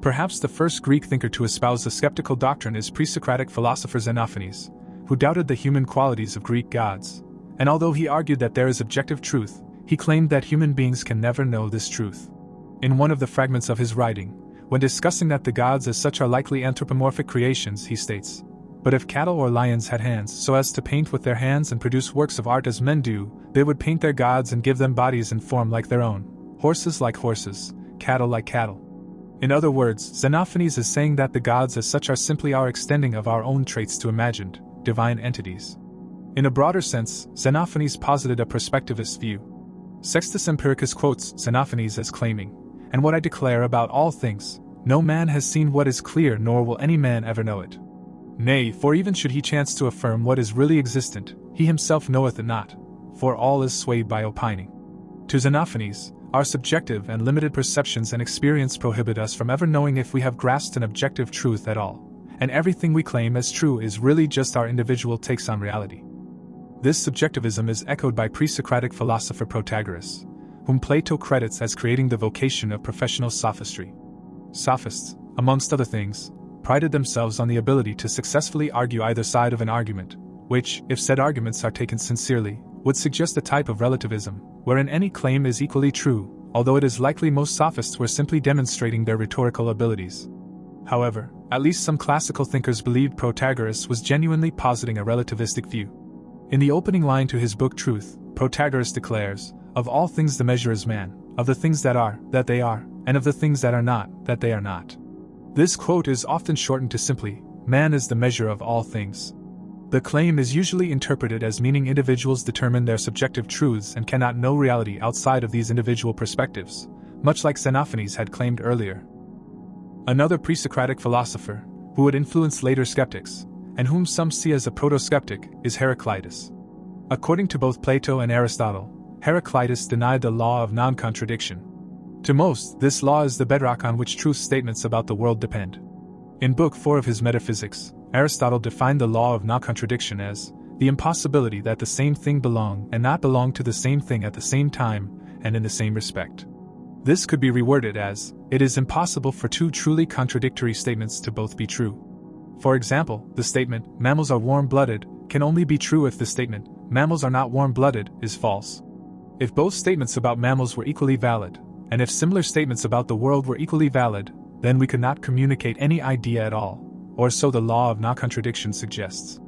Perhaps the first Greek thinker to espouse the skeptical doctrine is pre-Socratic philosopher Xenophanes, who doubted the human qualities of Greek gods, and although he argued that there is objective truth, he claimed that human beings can never know this truth. In one of the fragments of his writing, when discussing that the gods as such are likely anthropomorphic creations, he states, "But if cattle or lions had hands so as to paint with their hands and produce works of art as men do, they would paint their gods and give them bodies and form like their own, horses like horses, cattle like cattle." In other words, Xenophanes is saying that the gods as such are simply our extending of our own traits to imagined, divine entities. In a broader sense, Xenophanes posited a perspectivist view. Sextus Empiricus quotes Xenophanes as claiming, "And what I declare about all things, no man has seen what is clear, nor will any man ever know it. Nay, for even should he chance to affirm what is really existent, he himself knoweth it not, for all is swayed by opining." To Xenophanes, our subjective and limited perceptions and experience prohibit us from ever knowing if we have grasped an objective truth at all, and everything we claim as true is really just our individual takes on reality. This subjectivism is echoed by pre-Socratic philosopher Protagoras, whom Plato credits as creating the vocation of professional sophistry. Sophists, amongst other things, prided themselves on the ability to successfully argue either side of an argument, which, if said arguments are taken sincerely, would suggest a type of relativism, wherein any claim is equally true, although it is likely most sophists were simply demonstrating their rhetorical abilities. However, at least some classical thinkers believed Protagoras was genuinely positing a relativistic view. In the opening line to his book Truth, Protagoras declares, "Of all things the measure is man, of the things that they are, and of the things that are not, that they are not." This quote is often shortened to simply, "Man is the measure of all things." The claim is usually interpreted as meaning individuals determine their subjective truths and cannot know reality outside of these individual perspectives, much like Xenophanes had claimed earlier. Another pre-Socratic philosopher, who would influence later skeptics, and whom some see as a proto-skeptic, is Heraclitus. According to both Plato and Aristotle, Heraclitus denied the law of non-contradiction. To most, this law is the bedrock on which truth statements about the world depend. In Book 4 of his Metaphysics, Aristotle defined the law of non-contradiction as the impossibility that the same thing belong and not belong to the same thing at the same time and in the same respect. This could be reworded as, it is impossible for two truly contradictory statements to both be true. For example, the statement, mammals are warm-blooded, can only be true if the statement, mammals are not warm-blooded, is false. If both statements about mammals were equally valid, and if similar statements about the world were equally valid, then we could not communicate any idea at all, or so the law of non-contradiction suggests.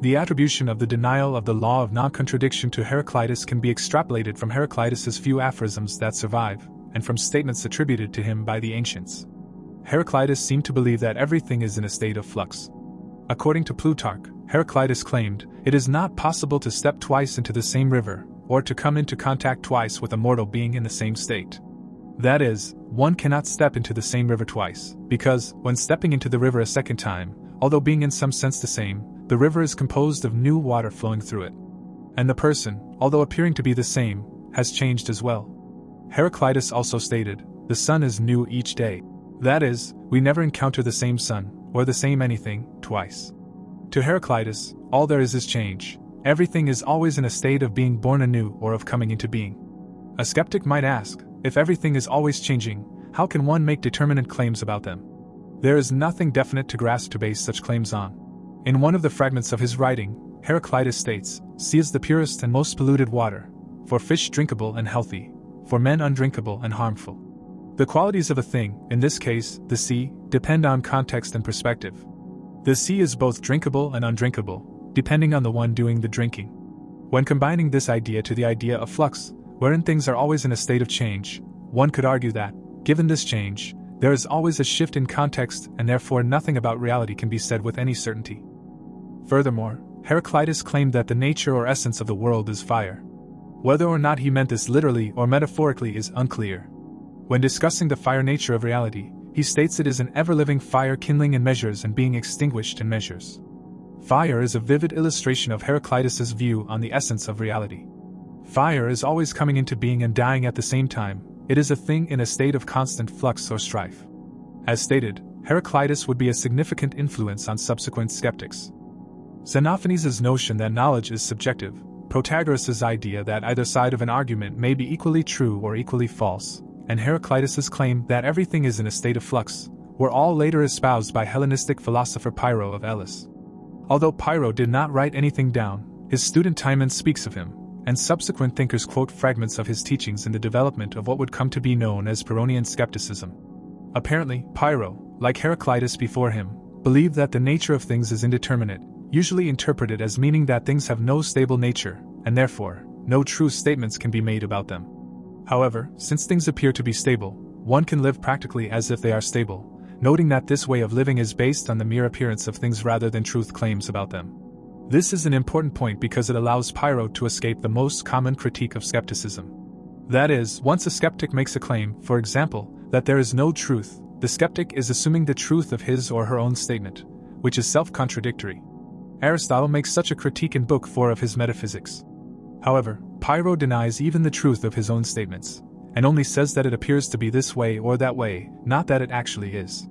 The attribution of the denial of the law of non-contradiction to Heraclitus can be extrapolated from Heraclitus's few aphorisms that survive, and from statements attributed to him by the ancients. Heraclitus seemed to believe that everything is in a state of flux. According to Plutarch, Heraclitus claimed, "It is not possible to step twice into the same river, or to come into contact twice with a mortal being in the same state. That is, one cannot step into the same river twice, because, when stepping into the river a second time, although being in some sense the same, the river is composed of new water flowing through it. And the person, although appearing to be the same, has changed as well." Heraclitus also stated, "The sun is new each day. That is, we never encounter the same sun, or the same anything, twice." To Heraclitus, all there is change. Everything is always in a state of being born anew or of coming into being. A skeptic might ask, if everything is always changing, how can one make determinate claims about them? There is nothing definite to grasp to base such claims on. In one of the fragments of his writing, Heraclitus states, "Sea is the purest and most polluted water, for fish drinkable and healthy, for men undrinkable and harmful." The qualities of a thing, in this case, the sea, depend on context and perspective. The sea is both drinkable and undrinkable, depending on the one doing the drinking. When combining this idea to the idea of flux, wherein things are always in a state of change, one could argue that, given this change, there is always a shift in context and therefore nothing about reality can be said with any certainty. Furthermore, Heraclitus claimed that the nature or essence of the world is fire. Whether or not he meant this literally or metaphorically is unclear. When discussing the fire nature of reality, he states it is an ever-living fire kindling in measures and being extinguished in measures. Fire is a vivid illustration of Heraclitus's view on the essence of reality. Fire is always coming into being and dying at the same time. It is a thing in a state of constant flux or strife. As stated, Heraclitus would be a significant influence on subsequent skeptics. Xenophanes' notion that knowledge is subjective, Protagoras' idea that either side of an argument may be equally true or equally false, and Heraclitus' claim that everything is in a state of flux, were all later espoused by Hellenistic philosopher Pyrrho of Elis. Although Pyrrho did not write anything down, his student Timon speaks of him, and subsequent thinkers quote fragments of his teachings in the development of what would come to be known as Pyrrhonian skepticism. Apparently, Pyrrho, like Heraclitus before him, believed that the nature of things is indeterminate, usually interpreted as meaning that things have no stable nature, and therefore, no true statements can be made about them. However, since things appear to be stable, one can live practically as if they are stable, noting that this way of living is based on the mere appearance of things rather than truth claims about them. This is an important point because it allows Pyrrho to escape the most common critique of skepticism. That is, once a skeptic makes a claim, for example, that there is no truth, the skeptic is assuming the truth of his or her own statement, which is self-contradictory. Aristotle makes such a critique in Book 4 of his Metaphysics. However, Pyrrho denies even the truth of his own statements, and only says that it appears to be this way or that way, not that it actually is.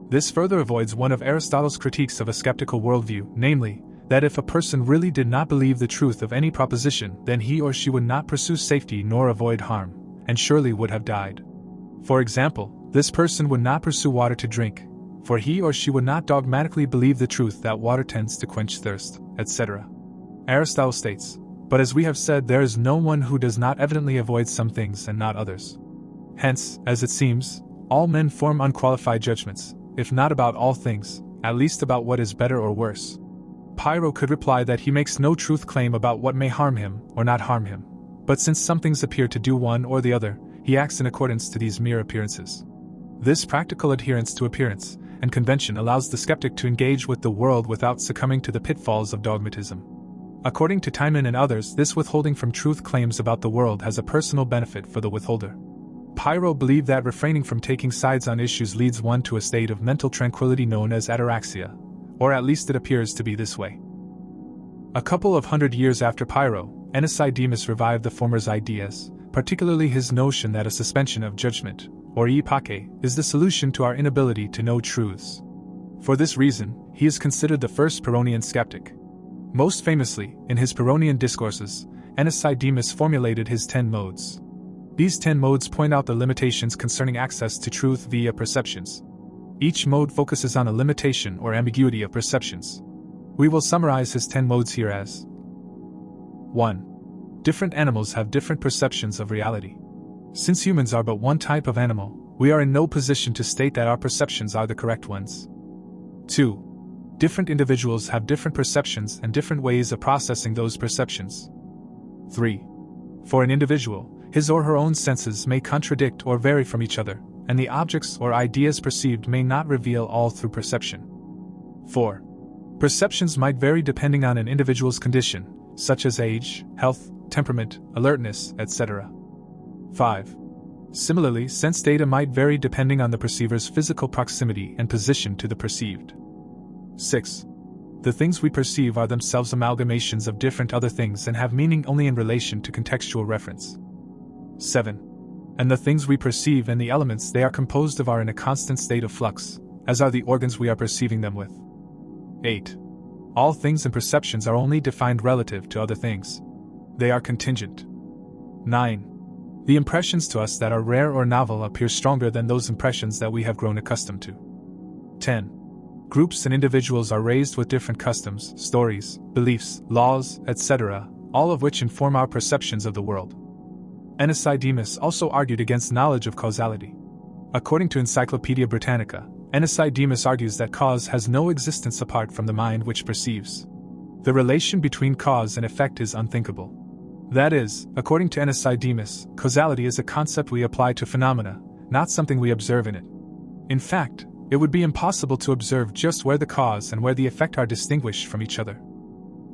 This further avoids one of Aristotle's critiques of a skeptical worldview, namely, that if a person really did not believe the truth of any proposition, then he or she would not pursue safety nor avoid harm, and surely would have died. For example, this person would not pursue water to drink, for he or she would not dogmatically believe the truth that water tends to quench thirst, etc. Aristotle states, "But as we have said, there is no one who does not evidently avoid some things and not others. Hence, as it seems, all men form unqualified judgments, if not about all things, at least about what is better or worse." Pyrrho could reply that he makes no truth claim about what may harm him or not harm him, but since some things appear to do one or the other, he acts in accordance to these mere appearances. This practical adherence to appearance and convention allows the skeptic to engage with the world without succumbing to the pitfalls of dogmatism. According to Timon and others, this withholding from truth claims about the world has a personal benefit for the withholder. Pyrrho believed that refraining from taking sides on issues leads one to a state of mental tranquility known as ataraxia, or at least it appears to be this way. A couple of hundred years after Pyrrho, Aenesidemus revived the former's ideas, particularly his notion that a suspension of judgment, or epoche, is the solution to our inability to know truths. For this reason, he is considered the first Pyrrhonian skeptic. Most famously, in his Pyrrhonian discourses, Aenesidemus formulated his 10 modes. These 10 modes point out the limitations concerning access to truth via perceptions. Each mode focuses on a limitation or ambiguity of perceptions. We will summarize his 10 modes here as 1. Different animals have different perceptions of reality. Since humans are but one type of animal, we are in no position to state that our perceptions are the correct ones. 2. Different individuals have different perceptions and different ways of processing those perceptions. 3. For an individual, his or her own senses may contradict or vary from each other, and the objects or ideas perceived may not reveal all through perception. 4. Perceptions might vary depending on an individual's condition, such as age, health, temperament, alertness, etc. 5. Similarly, sense data might vary depending on the perceiver's physical proximity and position to the perceived. 6. The things we perceive are themselves amalgamations of different other things and have meaning only in relation to contextual reference. 7. And the things we perceive and the elements they are composed of are in a constant state of flux, as are the organs we are perceiving them with. 8. All things and perceptions are only defined relative to other things. They are contingent. 9. The impressions to us that are rare or novel appear stronger than those impressions that we have grown accustomed to. 10. Groups and individuals are raised with different customs, stories, beliefs, laws, etc., all of which inform our perceptions of the world. Aenesidemus also argued against knowledge of causality. According to Encyclopedia Britannica, Aenesidemus argues that cause has no existence apart from the mind which perceives. The relation between cause and effect is unthinkable. That is, according to Aenesidemus, causality is a concept we apply to phenomena, not something we observe in it. In fact, it would be impossible to observe just where the cause and where the effect are distinguished from each other.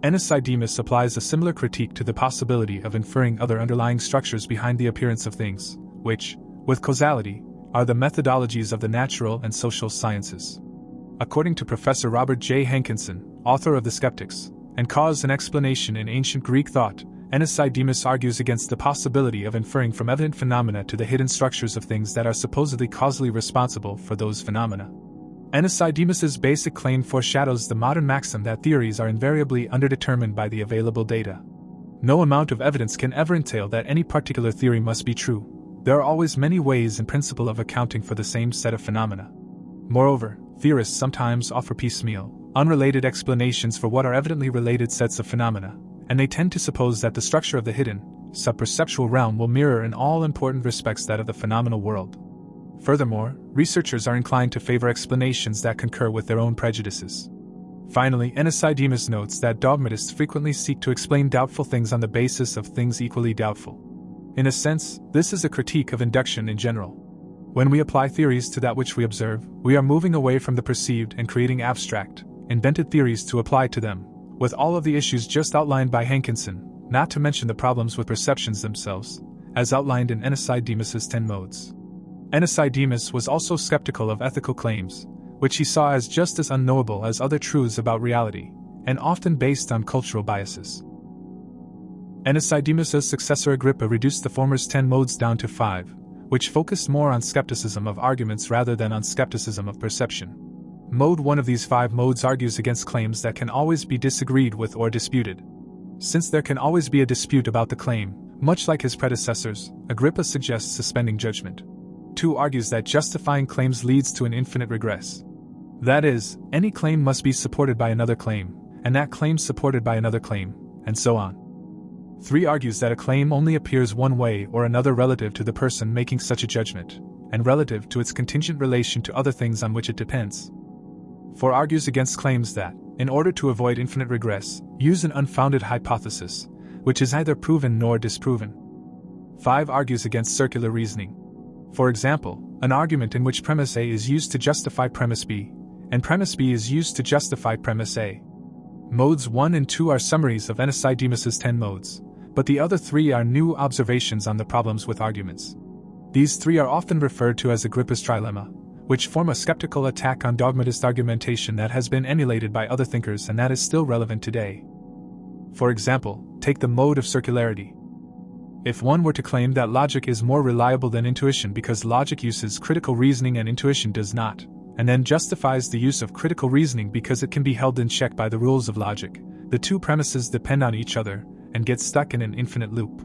Aenesidemus applies a similar critique to the possibility of inferring other underlying structures behind the appearance of things, which, with causality, are the methodologies of the natural and social sciences. According to Professor Robert J. Hankinson, author of The Skeptics, and Cause and Explanation in Ancient Greek Thought, Aenesidemus argues against the possibility of inferring from evident phenomena to the hidden structures of things that are supposedly causally responsible for those phenomena. Aenesidemus's basic claim foreshadows the modern maxim that theories are invariably underdetermined by the available data. No amount of evidence can ever entail that any particular theory must be true. There are always many ways in principle of accounting for the same set of phenomena. Moreover, theorists sometimes offer piecemeal, unrelated explanations for what are evidently related sets of phenomena, and they tend to suppose that the structure of the hidden, subperceptual realm will mirror in all important respects that of the phenomenal world. Furthermore, researchers are inclined to favor explanations that concur with their own prejudices. Finally, Aenesidemus notes that dogmatists frequently seek to explain doubtful things on the basis of things equally doubtful. In a sense, this is a critique of induction in general. When we apply theories to that which we observe, we are moving away from the perceived and creating abstract, invented theories to apply to them, with all of the issues just outlined by Hankinson, not to mention the problems with perceptions themselves, as outlined in Aenesidemus's 10 Modes. Aenesidemus was also skeptical of ethical claims, which he saw as just as unknowable as other truths about reality, and often based on cultural biases. Aenesidemus's successor Agrippa reduced the former's 10 modes down to 5, which focused more on skepticism of arguments rather than on skepticism of perception. Mode 1 of these 5 modes argues against claims that can always be disagreed with or disputed. Since there can always be a dispute about the claim, much like his predecessors, Agrippa suggests suspending judgment. 2 argues that justifying claims leads to an infinite regress. That is, any claim must be supported by another claim, and that claim supported by another claim, and so on. 3 argues that a claim only appears one way or another relative to the person making such a judgment, and relative to its contingent relation to other things on which it depends. 4 argues against claims that, in order to avoid infinite regress, use an unfounded hypothesis, which is neither proven nor disproven. 5 argues against circular reasoning. For example, an argument in which premise A is used to justify premise B, and premise B is used to justify premise A. Modes 1 and 2 are summaries of Aenesidemus's 10 modes, but the other 3 are new observations on the problems with arguments. These 3 are often referred to as Agrippa's trilemma, which form a skeptical attack on dogmatist argumentation that has been emulated by other thinkers and that is still relevant today. For example, take the mode of circularity. If one were to claim that logic is more reliable than intuition because logic uses critical reasoning and intuition does not, and then justifies the use of critical reasoning because it can be held in check by the rules of logic, the two premises depend on each other and get stuck in an infinite loop.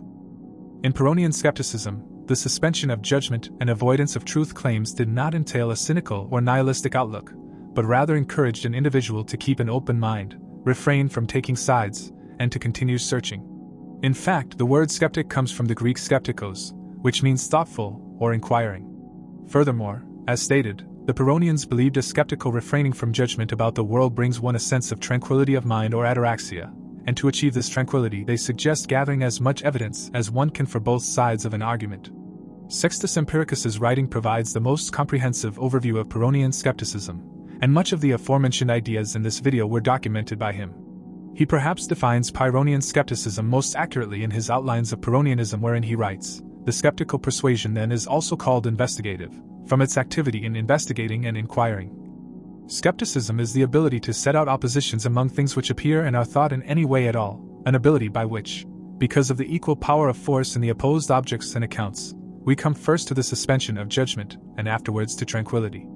In Pyrrhonian skepticism, the suspension of judgment and avoidance of truth claims did not entail a cynical or nihilistic outlook, but rather encouraged an individual to keep an open mind, refrain from taking sides, and to continue searching. In fact, the word skeptic comes from the Greek skeptikos, which means thoughtful or inquiring. Furthermore, as stated, the Pyrrhonians believed a skeptical refraining from judgment about the world brings one a sense of tranquility of mind or ataraxia, and to achieve this tranquility they suggest gathering as much evidence as one can for both sides of an argument. Sextus Empiricus's writing provides the most comprehensive overview of Pyrrhonian skepticism, and much of the aforementioned ideas in this video were documented by him. He perhaps defines Pyrrhonian skepticism most accurately in his Outlines of Pyrrhonianism, wherein he writes, "The skeptical persuasion then is also called investigative, from its activity in investigating and inquiring. Skepticism is the ability to set out oppositions among things which appear and are thought in any way at all, an ability by which, because of the equal power of force in the opposed objects and accounts, we come first to the suspension of judgment and afterwards to tranquility."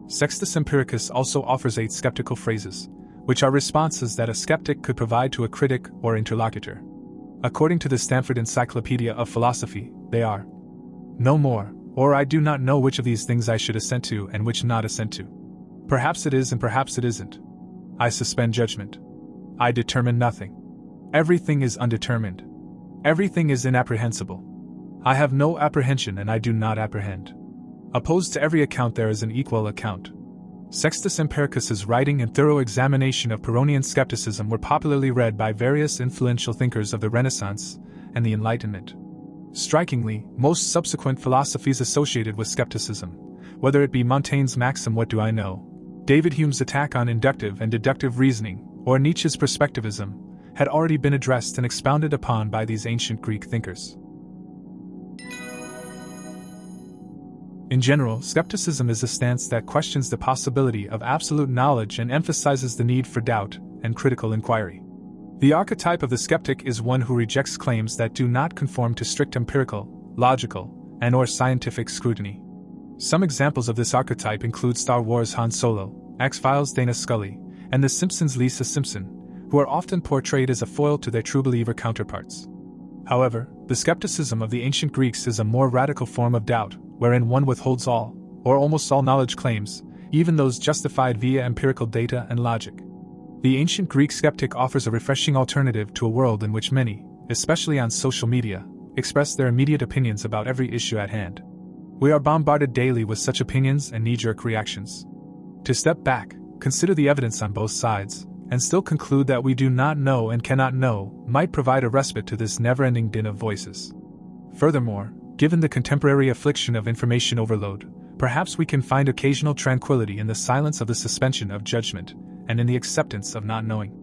Sextus Empiricus also offers 8 skeptical phrases, which are responses that a skeptic could provide to a critic or interlocutor. According to the Stanford Encyclopedia of Philosophy, they are: "No more, or I do not know which of these things I should assent to and which not assent to. Perhaps it is and perhaps it isn't. I suspend judgment. I determine nothing. Everything is undetermined. Everything is inapprehensible. I have no apprehension and I do not apprehend. Opposed to every account there is an equal account." Sextus Empiricus's writing and thorough examination of Pyrrhonian skepticism were popularly read by various influential thinkers of the Renaissance and the Enlightenment. Strikingly, most subsequent philosophies associated with skepticism, whether it be Montaigne's maxim "What do I know?", David Hume's attack on inductive and deductive reasoning, or Nietzsche's perspectivism, had already been addressed and expounded upon by these ancient Greek thinkers. In general, skepticism is a stance that questions the possibility of absolute knowledge and emphasizes the need for doubt and critical inquiry. The archetype of the skeptic is one who rejects claims that do not conform to strict empirical, logical, and/or scientific scrutiny. Some examples of this archetype include Star Wars' Han Solo, X-Files' Dana Scully, and The Simpsons' Lisa Simpson, who are often portrayed as a foil to their true believer counterparts. However, the skepticism of the ancient Greeks is a more radical form of doubt, wherein one withholds all, or almost all knowledge claims, even those justified via empirical data and logic. The ancient Greek skeptic offers a refreshing alternative to a world in which many, especially on social media, express their immediate opinions about every issue at hand. We are bombarded daily with such opinions and knee-jerk reactions. To step back, consider the evidence on both sides, and still conclude that we do not know and cannot know might provide a respite to this never-ending din of voices. Furthermore, given the contemporary affliction of information overload, perhaps we can find occasional tranquility in the silence of the suspension of judgment, and in the acceptance of not knowing.